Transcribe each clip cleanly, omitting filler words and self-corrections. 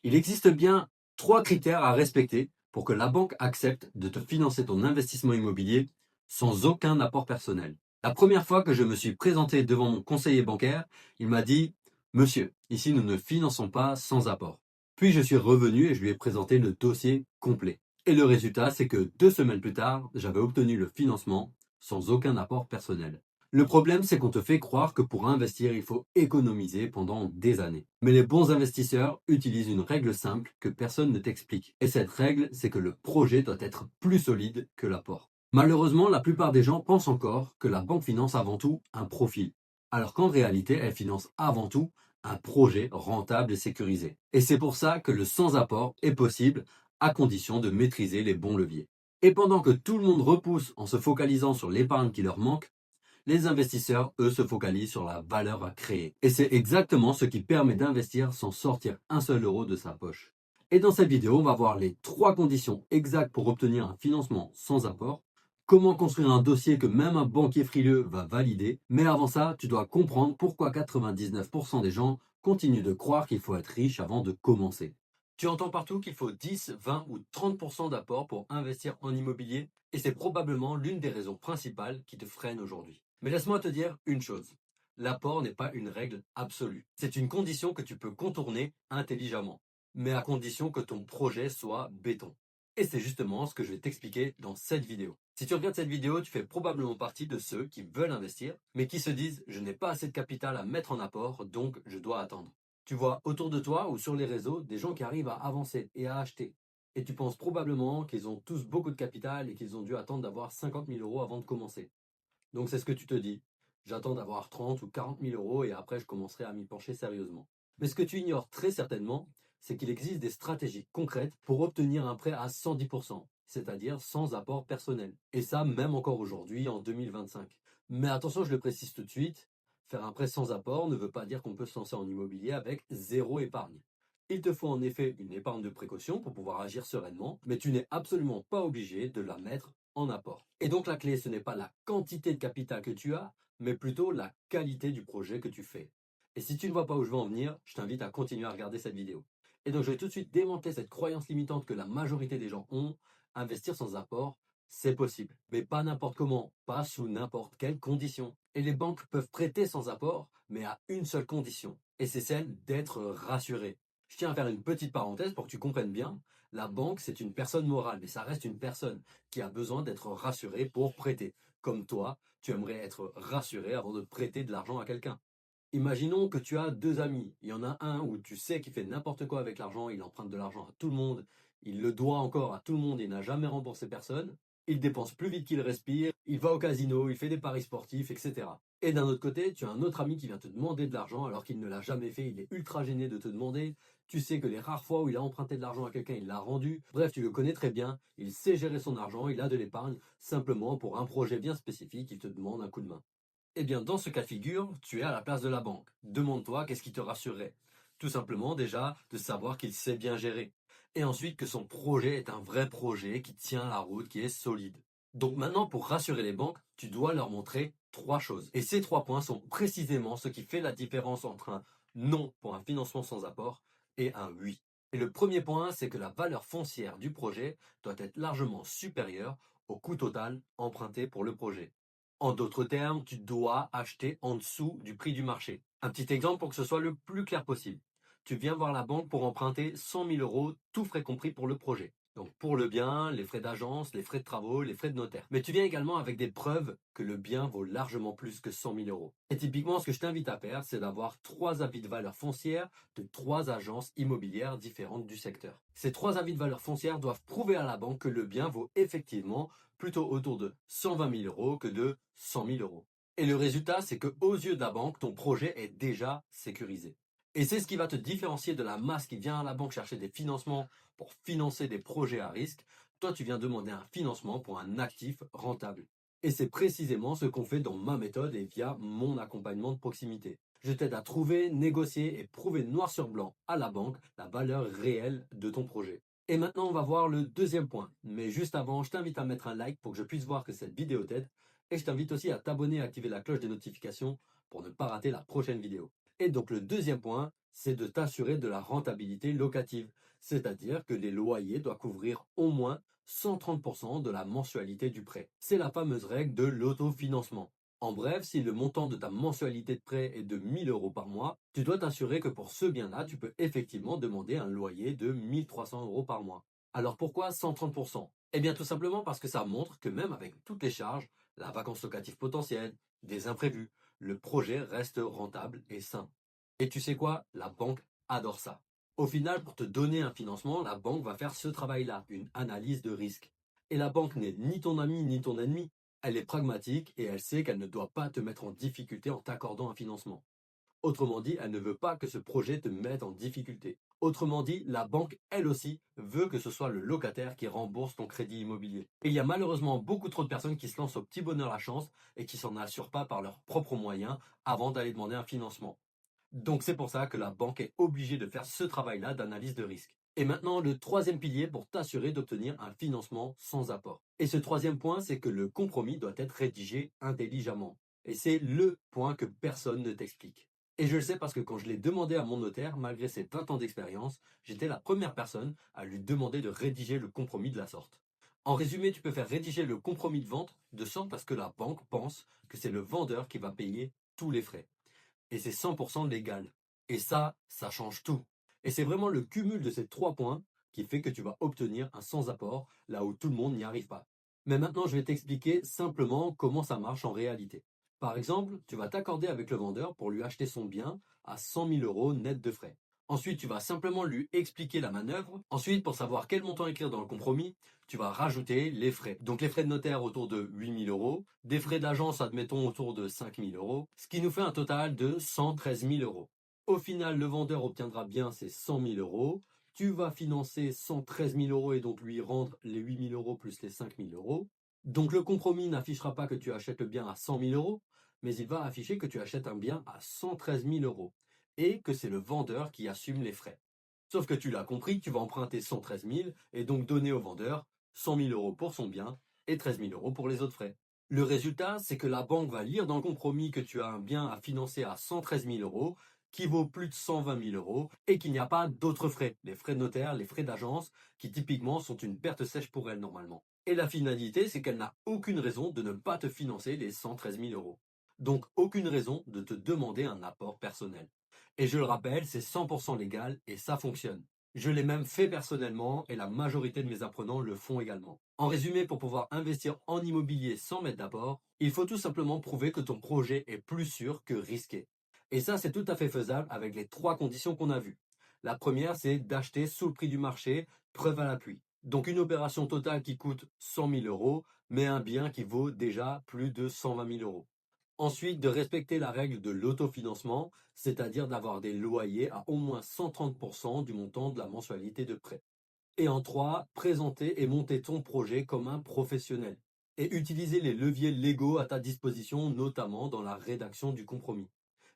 Il existe bien 3 critères à respecter pour que la banque accepte de te financer ton investissement immobilier sans aucun apport personnel. La première fois que je me suis présenté devant mon conseiller bancaire, il m'a dit: Monsieur, ici nous ne finançons pas sans apport. Puis je suis revenu et je lui ai présenté le dossier complet. Et le résultat, c'est que 2 semaines plus tard, j'avais obtenu le financement sans aucun apport personnel. Le problème, c'est qu'on te fait croire que pour investir, il faut économiser pendant des années. Mais les bons investisseurs utilisent une règle simple que personne ne t'explique. Et cette règle, c'est que le projet doit être plus solide que l'apport. Malheureusement, la plupart des gens pensent encore que la banque finance avant tout un profil, alors qu'en réalité, elle finance avant tout un projet rentable et sécurisé. Et c'est pour ça que le sans-apport est possible à condition de maîtriser les bons leviers. Et pendant que tout le monde repousse en se focalisant sur l'épargne qui leur manque, les investisseurs, eux, se focalisent sur la valeur à créer. Et c'est exactement ce qui permet d'investir sans sortir un seul euro de sa poche. Et dans cette vidéo, on va voir les 3 conditions exactes pour obtenir un financement sans apport, comment construire un dossier que même un banquier frileux va valider, mais avant ça, tu dois comprendre pourquoi 99% des gens continuent de croire qu'il faut être riche avant de commencer. Tu entends partout qu'il faut 10, 20 ou 30% d'apport pour investir en immobilier, et c'est probablement l'une des raisons principales qui te freine aujourd'hui. Mais laisse-moi te dire une chose. L'apport n'est pas une règle absolue. C'est une condition que tu peux contourner intelligemment, mais à condition que ton projet soit béton. Et c'est justement ce que je vais t'expliquer dans cette vidéo. Si tu regardes cette vidéo, tu fais probablement partie de ceux qui veulent investir, mais qui se disent: je n'ai pas assez de capital à mettre en apport, donc je dois attendre. Tu vois autour de toi ou sur les réseaux des gens qui arrivent à avancer et à acheter. Et tu penses probablement qu'ils ont tous beaucoup de capital et qu'ils ont dû attendre d'avoir 50 000 euros avant de commencer. Donc c'est ce que tu te dis. J'attends d'avoir 30 ou 40 000 euros et après je commencerai à m'y pencher sérieusement. Mais ce que tu ignores très certainement, c'est qu'il existe des stratégies concrètes pour obtenir un prêt à 110%, c'est-à-dire sans apport personnel. Et ça, même encore aujourd'hui, en 2025. Mais attention, je le précise tout de suite, faire un prêt sans apport ne veut pas dire qu'on peut se lancer en immobilier avec zéro épargne. Il te faut en effet une épargne de précaution pour pouvoir agir sereinement, mais tu n'es absolument pas obligé de la mettre en apport. Et donc la clé, ce n'est pas la quantité de capital que tu as, mais plutôt la qualité du projet que tu fais. Et si tu ne vois pas où je veux en venir, je t'invite à continuer à regarder cette vidéo. Et donc je vais tout de suite démanteler cette croyance limitante que la majorité des gens ont: investir sans apport, c'est possible. Mais pas n'importe comment, pas sous n'importe quelle condition. Et les banques peuvent prêter sans apport, mais à une seule condition. Et c'est celle d'être rassuré. Je tiens à faire une petite parenthèse pour que tu comprennes bien. La banque, c'est une personne morale, mais ça reste une personne qui a besoin d'être rassuré pour prêter. Comme toi, tu aimerais être rassuré avant de prêter de l'argent à quelqu'un. Imaginons que tu as 2 amis. Il y en a un où tu sais qu'il fait n'importe quoi avec l'argent, il emprunte de l'argent à tout le monde, il le doit encore à tout le monde, il n'a jamais remboursé personne, il dépense plus vite qu'il respire, il va au casino, il fait des paris sportifs, etc. Et d'un autre côté, tu as un autre ami qui vient te demander de l'argent alors qu'il ne l'a jamais fait, il est ultra gêné de te demander. Tu sais que les rares fois où il a emprunté de l'argent à quelqu'un, il l'a rendu. Bref, tu le connais très bien, il sait gérer son argent, il a de l'épargne, simplement pour un projet bien spécifique, il te demande un coup de main. Eh bien, dans ce cas de figure, tu es à la place de la banque. Demande-toi qu'est-ce qui te rassurerait. Tout simplement, déjà, de savoir qu'il sait bien gérer. Et ensuite, que son projet est un vrai projet qui tient la route, qui est solide. Donc maintenant, pour rassurer les banques, tu dois leur montrer 3 choses. Et ces 3 points sont précisément ce qui fait la différence entre un non pour un financement sans apport et un oui. Et le premier point, c'est que la valeur foncière du projet doit être largement supérieure au coût total emprunté pour le projet. En d'autres termes, tu dois acheter en dessous du prix du marché. Un petit exemple pour que ce soit le plus clair possible. Tu viens voir la banque pour emprunter 100 000 euros, tout frais compris pour le projet. Donc pour le bien, les frais d'agence, les frais de travaux, les frais de notaire. Mais tu viens également avec des preuves que le bien vaut largement plus que 100 000 euros. Et typiquement, ce que je t'invite à faire, c'est d'avoir 3 avis de valeur foncière de 3 agences immobilières différentes du secteur. Ces 3 avis de valeur foncière doivent prouver à la banque que le bien vaut effectivement plutôt autour de 120 000 euros que de 100 000 euros. Et le résultat, c'est que aux yeux de la banque, ton projet est déjà sécurisé. Et c'est ce qui va te différencier de la masse qui vient à la banque chercher des financements pour financer des projets à risque. Toi, tu viens demander un financement pour un actif rentable. Et c'est précisément ce qu'on fait dans ma méthode et via mon accompagnement de proximité. Je t'aide à trouver, négocier et prouver noir sur blanc à la banque la valeur réelle de ton projet. Et maintenant, on va voir le deuxième point. Mais juste avant, je t'invite à mettre un like pour que je puisse voir que cette vidéo t'aide. Et je t'invite aussi à t'abonner et à activer la cloche des notifications pour ne pas rater la prochaine vidéo. Et donc le deuxième point, c'est de t'assurer de la rentabilité locative, c'est-à-dire que les loyers doivent couvrir au moins 130% de la mensualité du prêt. C'est la fameuse règle de l'autofinancement. En bref, si le montant de ta mensualité de prêt est de 1000 euros par mois, tu dois t'assurer que pour ce bien-là, tu peux effectivement demander un loyer de 1300 euros par mois. Alors pourquoi 130%? Eh bien tout simplement parce que ça montre que même avec toutes les charges, la vacance locative potentielle, des imprévus, le projet reste rentable et sain. Et tu sais quoi? La banque adore ça. Au final, pour te donner un financement, la banque va faire ce travail-là, une analyse de risque. Et la banque n'est ni ton ami ni ton ennemi. Elle est pragmatique et elle sait qu'elle ne doit pas te mettre en difficulté en t'accordant un financement. Autrement dit, elle ne veut pas que ce projet te mette en difficulté. Autrement dit, la banque, elle aussi, veut que ce soit le locataire qui rembourse ton crédit immobilier. Et il y a malheureusement beaucoup trop de personnes qui se lancent au petit bonheur la chance et qui s'en assurent pas par leurs propres moyens avant d'aller demander un financement. Donc c'est pour ça que la banque est obligée de faire ce travail-là d'analyse de risque. Et maintenant, le troisième pilier pour t'assurer d'obtenir un financement sans apport. Et ce troisième point, c'est que le compromis doit être rédigé intelligemment. Et c'est le point que personne ne t'explique. Et je le sais parce que quand je l'ai demandé à mon notaire, malgré ses 20 ans d'expérience, j'étais la première personne à lui demander de rédiger le compromis de la sorte. En résumé, tu peux faire rédiger le compromis de vente de sorte à ce que la banque pense que c'est le vendeur qui va payer tous les frais et c'est 100% légal. Et ça change tout. Et c'est vraiment le cumul de ces trois points qui fait que tu vas obtenir un sans-apport là où tout le monde n'y arrive pas. Mais maintenant, je vais t'expliquer simplement comment ça marche en réalité. Par exemple, tu vas t'accorder avec le vendeur pour lui acheter son bien à 100 000 euros net de frais. Ensuite, tu vas simplement lui expliquer la manœuvre. Ensuite, pour savoir quel montant écrire dans le compromis, tu vas rajouter les frais. Donc les frais de notaire autour de 8 000 euros, des frais d'agence, admettons, autour de 5 000 euros, ce qui nous fait un total de 113 000 euros. Au final, le vendeur obtiendra bien ses 100 000 euros. Tu vas financer 113 000 euros et donc lui rendre les 8 000 euros plus les 5 000 euros. Donc le compromis n'affichera pas que tu achètes le bien à 100 000 euros, mais il va afficher que tu achètes un bien à 113 000 euros et que c'est le vendeur qui assume les frais. Sauf que tu l'as compris, tu vas emprunter 113 000 et donc donner au vendeur 100 000 euros pour son bien et 13 000 euros pour les autres frais. Le résultat, c'est que la banque va lire dans le compromis que tu as un bien à financer à 113 000 euros, qui vaut plus de 120 000 euros, et qu'il n'y a pas d'autres frais, les frais de notaire, les frais d'agence, qui typiquement sont une perte sèche pour elle normalement. Et la finalité, c'est qu'elle n'a aucune raison de ne pas te financer les 113 000 euros. Donc aucune raison de te demander un apport personnel. Et je le rappelle, c'est 100% légal et ça fonctionne. Je l'ai même fait personnellement et la majorité de mes apprenants le font également. En résumé, pour pouvoir investir en immobilier sans mettre d'apport, il faut tout simplement prouver que ton projet est plus sûr que risqué. Et ça, c'est tout à fait faisable avec les trois conditions qu'on a vues. La première, c'est d'acheter sous le prix du marché, preuve à l'appui. Donc une opération totale qui coûte 100 000 euros, mais un bien qui vaut déjà plus de 120 000 euros. Ensuite, de respecter la règle de l'autofinancement, c'est-à-dire d'avoir des loyers à au moins 130% du montant de la mensualité de prêt. Et en 3, présenter et monter ton projet comme un professionnel. Et utiliser les leviers légaux à ta disposition, notamment dans la rédaction du compromis.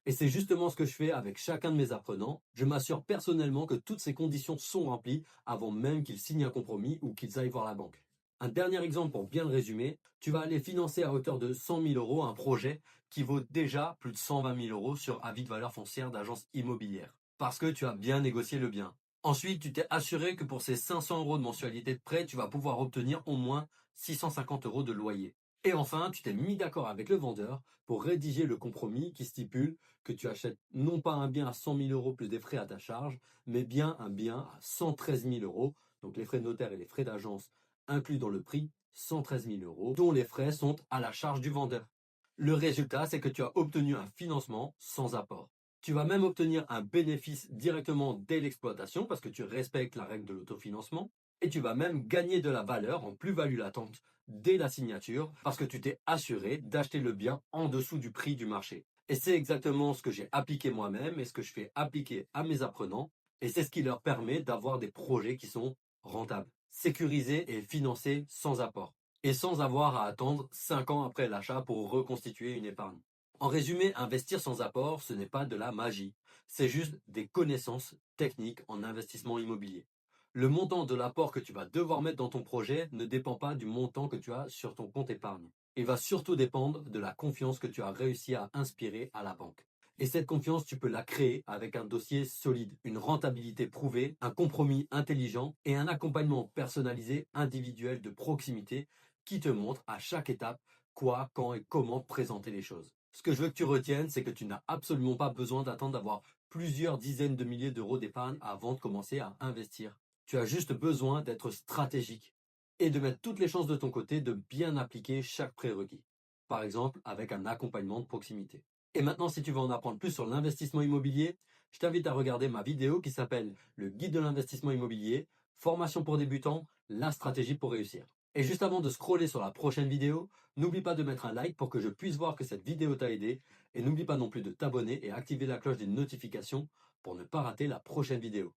Et c'est justement ce que je fais avec chacun de mes apprenants. Je m'assure personnellement que toutes ces conditions sont remplies avant même qu'ils signent un compromis ou qu'ils aillent voir la banque. Un dernier exemple pour bien le résumer, tu vas aller financer à hauteur de 100 000 euros un projet qui vaut déjà plus de 120 000 euros sur avis de valeur foncière d'agence immobilière. Parce que tu as bien négocié le bien. Ensuite, tu t'es assuré que pour ces 500 euros de mensualité de prêt, tu vas pouvoir obtenir au moins 650 euros de loyer. Et enfin, tu t'es mis d'accord avec le vendeur pour rédiger le compromis qui stipule que tu achètes non pas un bien à 100 000 euros plus des frais à ta charge, mais bien un bien à 113 000 euros, donc les frais de notaire et les frais d'agence inclus dans le prix, 113 000 euros, dont les frais sont à la charge du vendeur. Le résultat, c'est que tu as obtenu un financement sans apport. Tu vas même obtenir un bénéfice directement dès l'exploitation parce que tu respectes la règle de l'autofinancement et tu vas même gagner de la valeur en plus-value latente dès la signature parce que tu t'es assuré d'acheter le bien en dessous du prix du marché. Et c'est exactement ce que j'ai appliqué moi-même et ce que je fais appliquer à mes apprenants et c'est ce qui leur permet d'avoir des projets qui sont rentables, sécurisés et financés sans apport et sans avoir à attendre 5 ans après l'achat pour reconstituer une épargne. En résumé, investir sans apport, ce n'est pas de la magie, c'est juste des connaissances techniques en investissement immobilier. Le montant de l'apport que tu vas devoir mettre dans ton projet ne dépend pas du montant que tu as sur ton compte épargne. Il va surtout dépendre de la confiance que tu as réussi à inspirer à la banque. Et cette confiance, tu peux la créer avec un dossier solide, une rentabilité prouvée, un compromis intelligent et un accompagnement personnalisé, individuel de proximité qui te montre à chaque étape quoi, quand et comment présenter les choses. Ce que je veux que tu retiennes, c'est que tu n'as absolument pas besoin d'attendre d'avoir plusieurs dizaines de milliers d'euros d'épargne avant de commencer à investir. Tu as juste besoin d'être stratégique et de mettre toutes les chances de ton côté de bien appliquer chaque prérequis. Par exemple, avec un accompagnement de proximité. Et maintenant, si tu veux en apprendre plus sur l'investissement immobilier, je t'invite à regarder ma vidéo qui s'appelle Le guide de l'investissement immobilier, formation pour débutants, la stratégie pour réussir. Et juste avant de scroller sur la prochaine vidéo, n'oublie pas de mettre un like pour que je puisse voir que cette vidéo t'a aidé. Et n'oublie pas non plus de t'abonner et activer la cloche des notifications pour ne pas rater la prochaine vidéo.